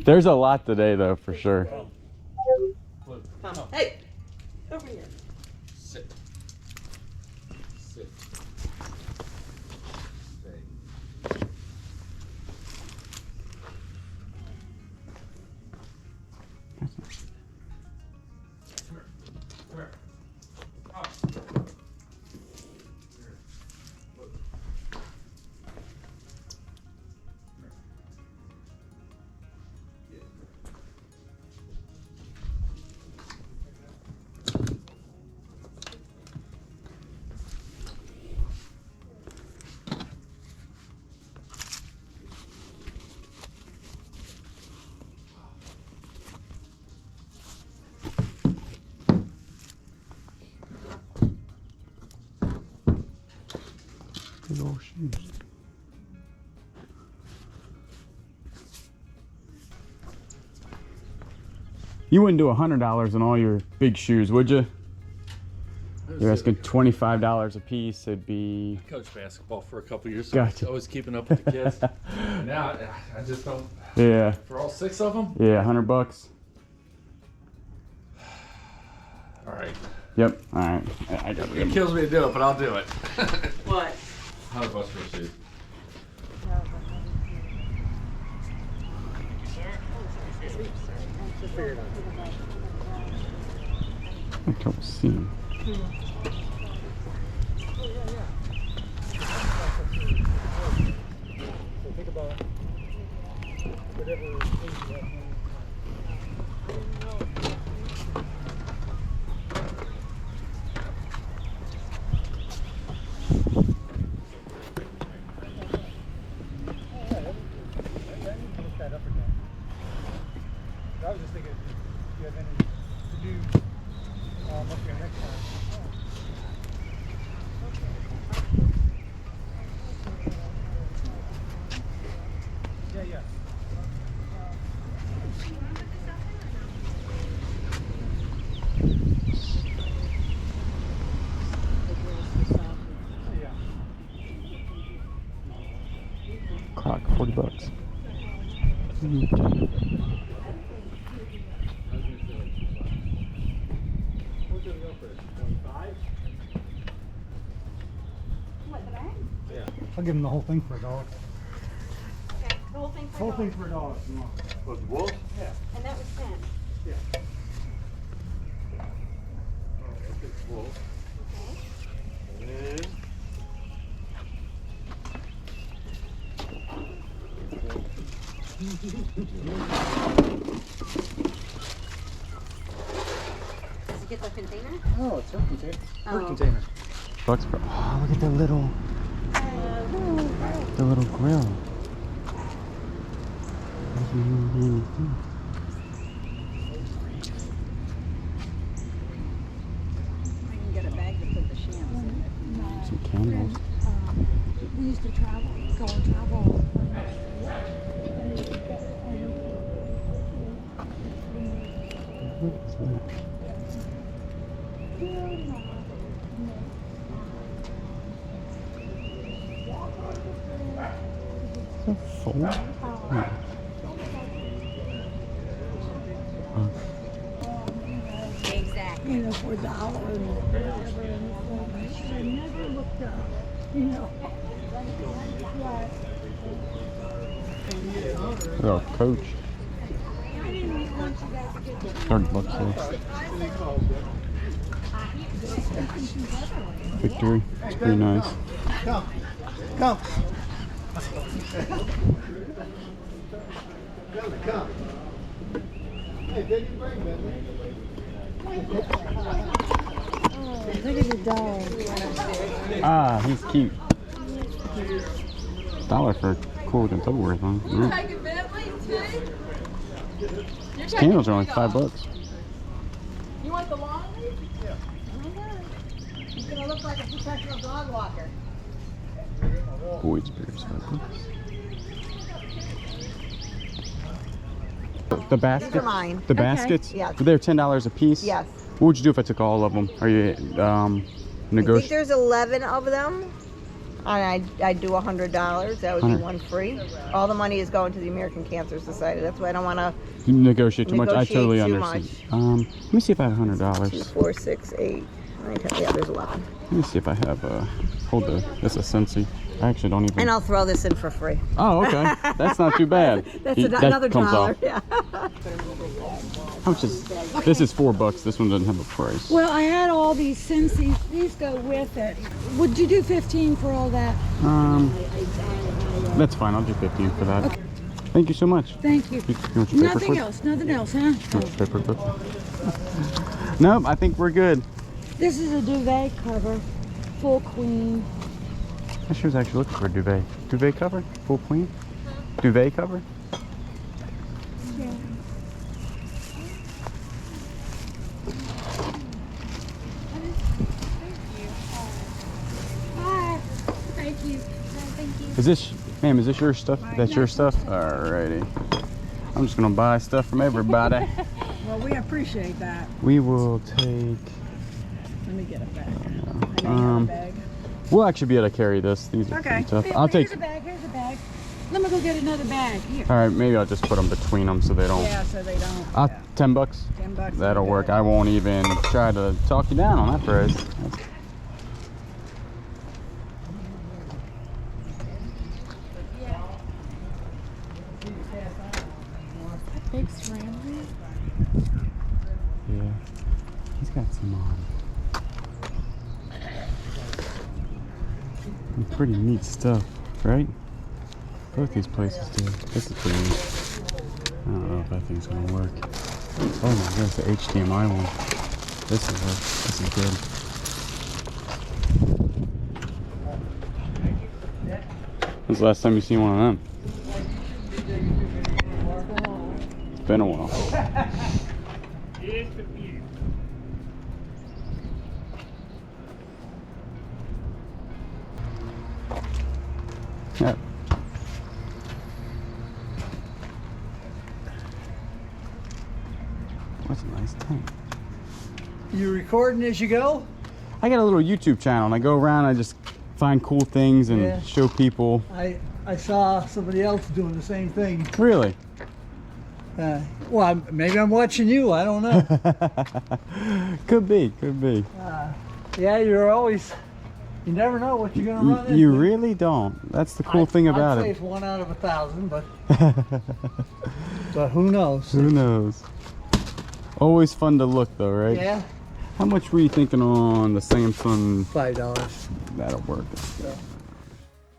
There's a lot today, though, for sure. Come. Hey, over here. Sit. Sit. Stay. Come here. Up. Here. Look. Big old shoes. You wouldn't do $100 on all your big shoes, would you? You're asking $25 a piece. It'd be. I coached basketball for a couple years, so Gotcha. I was always keeping up with the kids. Now I just don't. Yeah. For all 6 of them? Yeah, $100. All right. Yep. All right. I got It it. kills me to do it, but I'll do it. What? $100 for a shoe. I have trouble seeing. So think about whatever you have. I was just thinking, if you have any to do up here next time. Yeah, yeah. Croc, $40. I'll give him the whole thing for $1. Okay, the whole thing for Whole $1. thing for $1. Was wolf? Yeah. And that was 10. Yeah. Wolf. Okay. Did you get the container? Oh, it's her container. Her Oh. container. Bucks for. Oh, look at the little grill. Doesn't even do anything. I can get a bag to put the shams in. Some candles. We used to travel, go and travel. What is that? Is that full? No. Exactly. You know, for $1 and whatever. I never looked up, you know. Right. Oh, Coach. I didn't want you guys to get $30 there. Victory. It's pretty nice. Come. Come. Come. Hey, take your break, Bentley. Oh, look at the dog. Ah, he's cute. $1 for cool looking Tupperware thing. You taking Bentley too? You're taking Candles are only $3. $5. You want the long one? Yeah. He's gonna look like a professional dog walker. Boyd's beers, $5. The baskets. These are mine. The Okay. baskets. Yes. They're $10 a piece. Yes. What would you do if I took all of them? Are you I think negotiating? there's 11 of them. And I'd do $100. That would be 100. one free. All the money is going to the American Cancer Society. That's why I don't want to Negotiate too much. I negotiate totally too understand. Let me see if I have two, $100. 4, 6, 8, 9, 10. Yeah, there's 11. Let me see if I have hold the, that's a Scentsy. I actually don't even. And I'll throw this in for free. Oh, okay. That's not too bad. That's That another comes dollar. off. Yeah. How much is this? Is $4. This one doesn't have a price. Well, I had all these Scentsys. These go with it. Would you do 15 for all that? That's fine. I'll do 15 for that. Okay. Thank you so much. Thank you. You want your Nothing paperclip? else. Nothing else, huh? You want your paperclip? Nope. I think we're good. This is a duvet cover, full queen. I sure was actually looking for a duvet. Duvet cover? Full queen? Duvet cover? Yeah. Hi. Thank you. Thank you. Is this, ma'am, is this your stuff? That's your stuff? Alrighty. I'm just gonna buy stuff from everybody. Well, we appreciate that. We will take, Let me get a bag. I know you have a bag. we'll actually be able to carry this. These are Okay. tough. Here, I'll take, Here's a bag. Here's a bag. Let me go get another bag. Here. alright, maybe I'll just put them between them so they don't. Yeah, so they don't. I'll, yeah. $10. $10. That'll work. I won't even try to talk you down on that price. Big ceramic. Yeah, he's got some pretty neat stuff, right? Both these places do. This is pretty neat. I don't know if that thing's gonna work. Oh my gosh, the HDMI one. This will work. This is good. When's the last time you seen one of them? It's been a while. Yeah. What's a nice tank? You recording as you go? I got a little YouTube channel and I go around, I just find cool things and Yeah. show people. I saw somebody else doing the same thing. Really? Well, maybe I'm watching you. I don't know. Could be, could be. Yeah, you're always. You never know what you're gonna run into. You really don't. That's the cool thing about I'd say it. it's 1 out of 1,000, but but who knows? Who knows? Always fun to look though, right? Yeah, How much were you thinking on the Samsung? $5. That'll work. Yeah.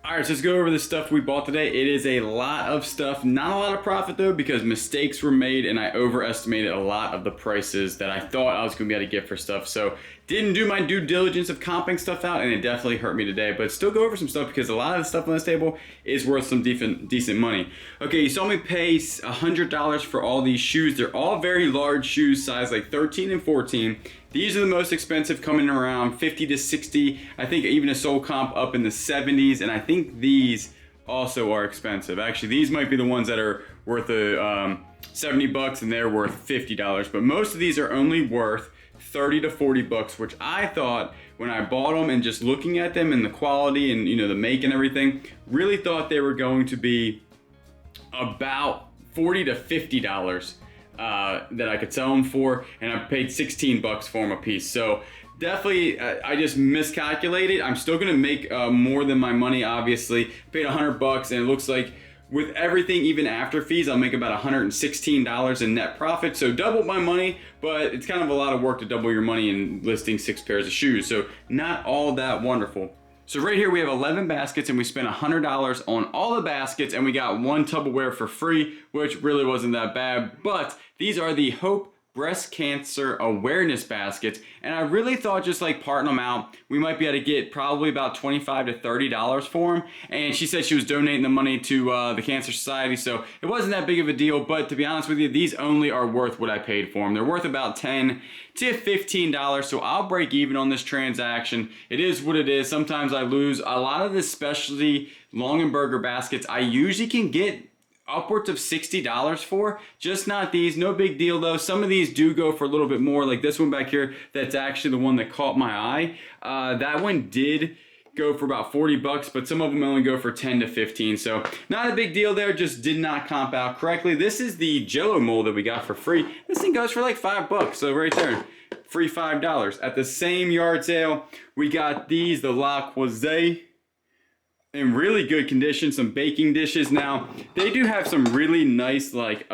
Alright, so let's go over the stuff we bought today. It is a lot of stuff. Not a lot of profit though, because mistakes were made and I overestimated a lot of the prices that I thought I was going to be able to get for stuff. So didn't do my due diligence of comping stuff out, and it definitely hurt me today. But still go over some stuff because a lot of the stuff on this table is worth some decent money. Okay, you saw me pay $100 for all these shoes. They're all very large shoes, size like 13 and 14. These are the most expensive, coming around 50 to 60. I think even a sole comp up in the 70s, and I think these also are expensive. Actually, these might be the ones that are worth $70 and they're worth $50. But most of these are only worth 30 to 40 bucks, which I thought when I bought them and just looking at them and the quality and the make and everything, really thought they were going to be about $40 to $50. That I could sell them for, and I paid 16 bucks for them a piece. So definitely I just miscalculated. I'm still gonna make more than my money, obviously. I paid 100 bucks, and it looks like with everything, even after fees, I'll make about $116 in net profit. So doubled my money, but it's kind of a lot of work to double your money in listing 6 pairs of shoes. So not all that wonderful. So right here we have 11 baskets, and we spent $100 on all the baskets, and we got 1 Tupperware for free, which really wasn't that bad. But these are the Hope Breast Cancer Awareness Baskets, and I really thought just like parting them out, we might be able to get probably about $25 to $30 for them. And she said she was donating the money to the Cancer Society, so it wasn't that big of a deal. But to be honest with you, these only are worth what I paid for them. They're worth about $10 to $15, so I'll break even on this transaction. It is what it is. Sometimes I lose. A lot of the specialty Longenberger baskets I usually can get upwards of $60 for, just not these. No big deal though. Some of these do go for a little bit more, like this one back here. That's actually the one that caught my eye. That one did go for about 40 bucks, but some of them only go for 10 to 15. So not a big deal there, just did not comp out correctly. This is the Jello mold that we got for free. This thing goes for like 5 bucks, so right there, free $5. At the same yard sale, we got these, the La Croisée, in really good condition, some baking dishes. Now, they do have some really nice like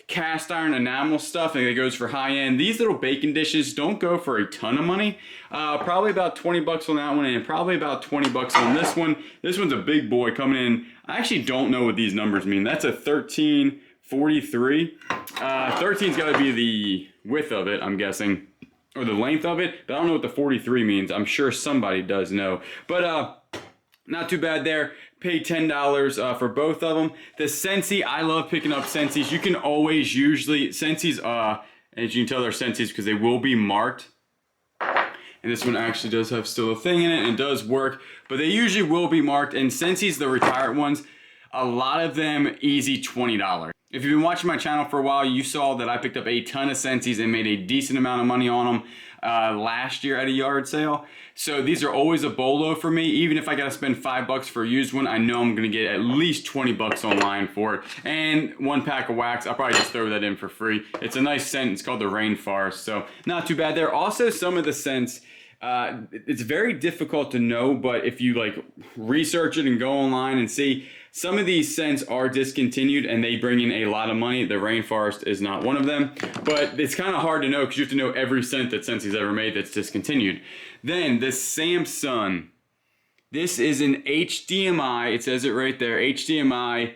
cast iron enamel stuff and it goes for high end. These little baking dishes don't go for a ton of money. Probably about 20 bucks on that one and probably about 20 bucks on this one. This one's a big boy coming in. I actually don't know what these numbers mean. That's a 1343. 13's gotta be the width of it, I'm guessing, or the length of it, but I don't know what the 43 means. I'm sure somebody does know. But not too bad there. Paid $10 for both of them. The Scentsy, I love picking up Scentsy's. You can always usually, Scentsy's, as you can tell, they're Scentsy's because they will be marked. And this one actually does have still a thing in it and does work, but they usually will be marked. And Scentsy's, the retired ones, a lot of them easy $20. If you've been watching my channel for a while, you saw that I picked up a ton of Scentsy's and made a decent amount of money on them last year at a yard sale. So these are always a bolo for me. Even if I gotta spend 5 bucks for a used one, I know I'm gonna get at least 20 bucks online for it. And 1 pack of wax, I'll probably just throw that in for free. It's a nice scent, it's called the Rainforest, so not too bad there. Also, some of the scents, it's very difficult to know, but if you like research it and go online and see, some of these scents are discontinued and they bring in a lot of money. The Rainforest is not one of them, but it's kind of hard to know because you have to know every scent that Scentsy's ever made that's discontinued. Then the Samsung. This is an HDMI, it says it right there, HDMI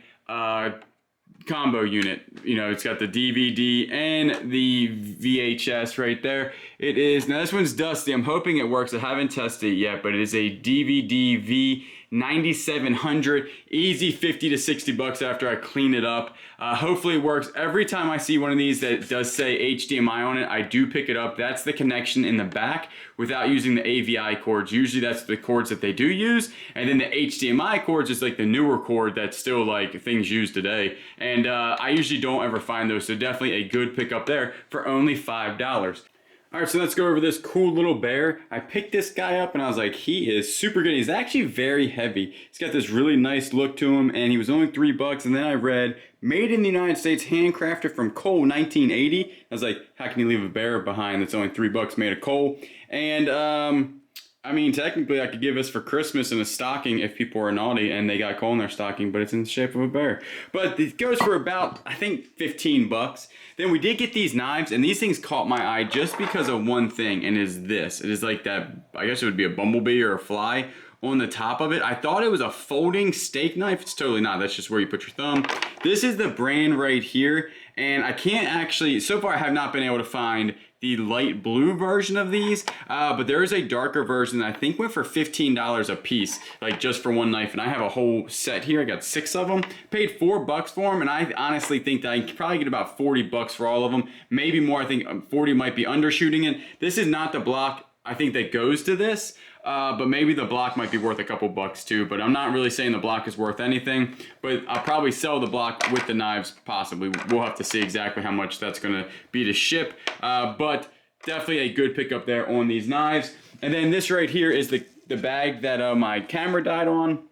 combo unit. You know, it's got the DVD and the VHS right there. It is, now this one's dusty. I'm hoping it works. I haven't tested it yet, but it is a DVD V9700, easy 50 to 60 bucks after I clean it up. Hopefully it works. Every time I see one of these that does say HDMI on it, I do pick it up. That's the connection in the back without using the AVI cords. Usually that's the cords that they do use. And then the HDMI cords is like the newer cord that's still like things used today. And I usually don't ever find those. So definitely a good pickup there for only $5. All right, so let's go over this cool little bear. I picked this guy up and I was like, he is super good. He's actually very heavy. He's got this really nice look to him and he was only 3 bucks. And then I read, made in the United States, handcrafted from coal, 1980. I was like, how can you leave a bear behind that's only 3 bucks made of coal? And I mean, technically I could give this for Christmas in a stocking if people are naughty and they got coal in their stocking, but it's in the shape of a bear. But it goes for about, I think, 15 bucks. Then we did get these knives, and these things caught my eye just because of one thing, and is this. It is like that, I guess it would be a bumblebee or a fly on the top of it. I thought it was a folding steak knife. It's totally not. That's just where you put your thumb. This is the brand right here, and I can't actually, so far I have not been able to find the light blue version of these, but there is a darker version that I think went for $15 a piece, like just for one knife, and I have a whole set here. I got 6 of them, paid 4 bucks for them, and I honestly think that I can probably get about 40 bucks for all of them, maybe more. I think 40 might be undershooting it. This is not the block I think that goes to this, but maybe the block might be worth a couple bucks too, but I'm not really saying the block is worth anything, but I'll probably sell the block with the knives possibly. We'll have to see exactly how much that's gonna be to ship, but definitely a good pickup there on these knives. And then this right here is the bag that my camera died on.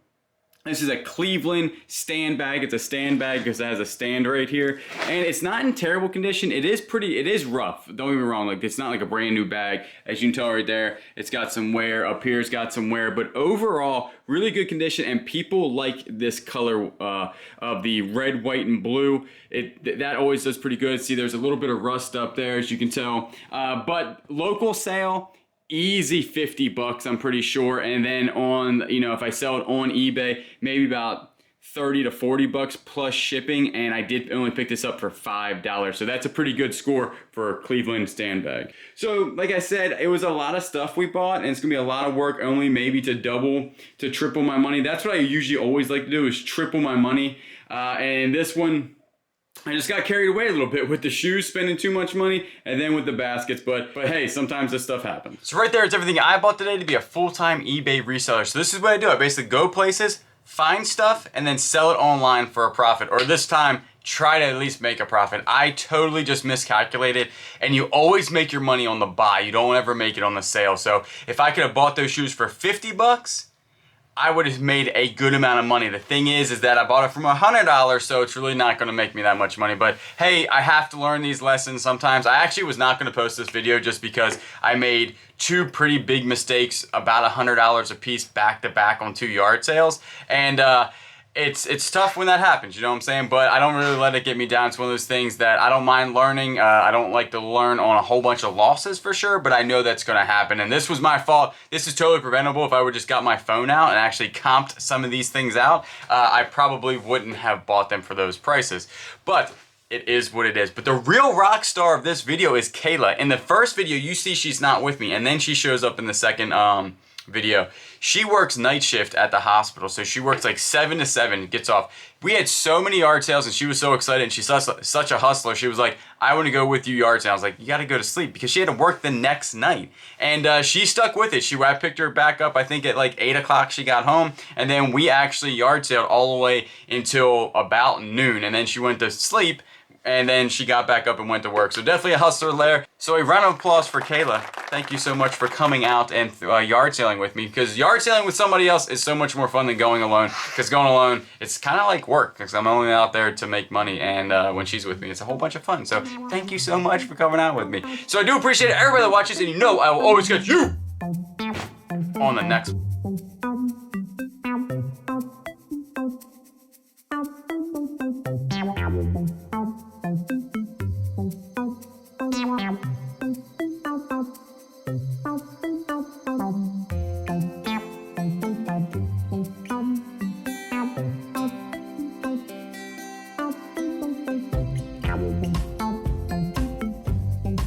This is a Cleveland stand bag. It's a stand bag because it has a stand right here. And it's not in terrible condition. It is rough. Don't get me wrong. Like, it's not like a brand new bag. As you can tell right there, it's got some wear. Up here, it's got some wear. But overall, really good condition. And people like this color of the red, white, and blue. That always does pretty good. See, there's a little bit of rust up there, as you can tell. But local sale, easy 50 bucks, I'm pretty sure. And then on, you know, if I sell it on eBay, maybe about 30 to 40 bucks plus shipping. And I did only pick this up for $5. So that's a pretty good score for a Cleveland stand bag. So like I said, it was a lot of stuff we bought, and it's gonna be a lot of work, only maybe to double, to triple my money. That's what I usually always like to do, is triple my money. And this one, I just got carried away a little bit with the shoes, spending too much money, and then with the baskets, but hey, sometimes this stuff happens. So right there is everything I bought today to be a full-time eBay reseller. So this is what I do. I basically go places, find stuff, and then sell it online for a profit, or this time, try to at least make a profit. I totally just miscalculated, and you always make your money on the buy. You don't ever make it on the sale. So if I could have bought those shoes for 50 bucks, I would have made a good amount of money. The thing is that I bought it from $100, so it's really not going to make me that much money. But hey, I have to learn these lessons sometimes. I actually was not going to post this video just because I made 2 pretty big mistakes, about $100 a piece back to back on 2 yard sales. And it's tough when that happens, you know what I'm saying? But I don't really let it get me down. It's one of those things that I don't mind learning. I don't like to learn on a whole bunch of losses for sure, but I know that's going to happen. And this was my fault. This is totally preventable. If I would just got my phone out and actually comped some of these things out, I probably wouldn't have bought them for those prices. But it is what it is. But the real rock star of this video is Kayla. In the first video, you see she's not with me, and then she shows up in the second video. She works night shift at the hospital, so she works like 7 to 7, gets off. We had so many yard sales, and she was so excited, and she's such a hustler. She was like, I want to go with you yard sale. I was like, you got to go to sleep, because she had to work the next night. And she stuck with it. I picked her back up, I think at like 8 o'clock she got home, and then we actually yard sailed all the way until about noon, and then she went to sleep, and then she got back up and went to work. So definitely a hustler there. So a round of applause for Kayla. Thank you so much for coming out and yard sailing with me, because yard sailing with somebody else is so much more fun than going alone. Because going alone, it's kind of like work, because I'm only out there to make money, and when she's with me, it's a whole bunch of fun. So thank you so much for coming out with me. So I do appreciate everybody that watches, and you know I will always catch you on the next one.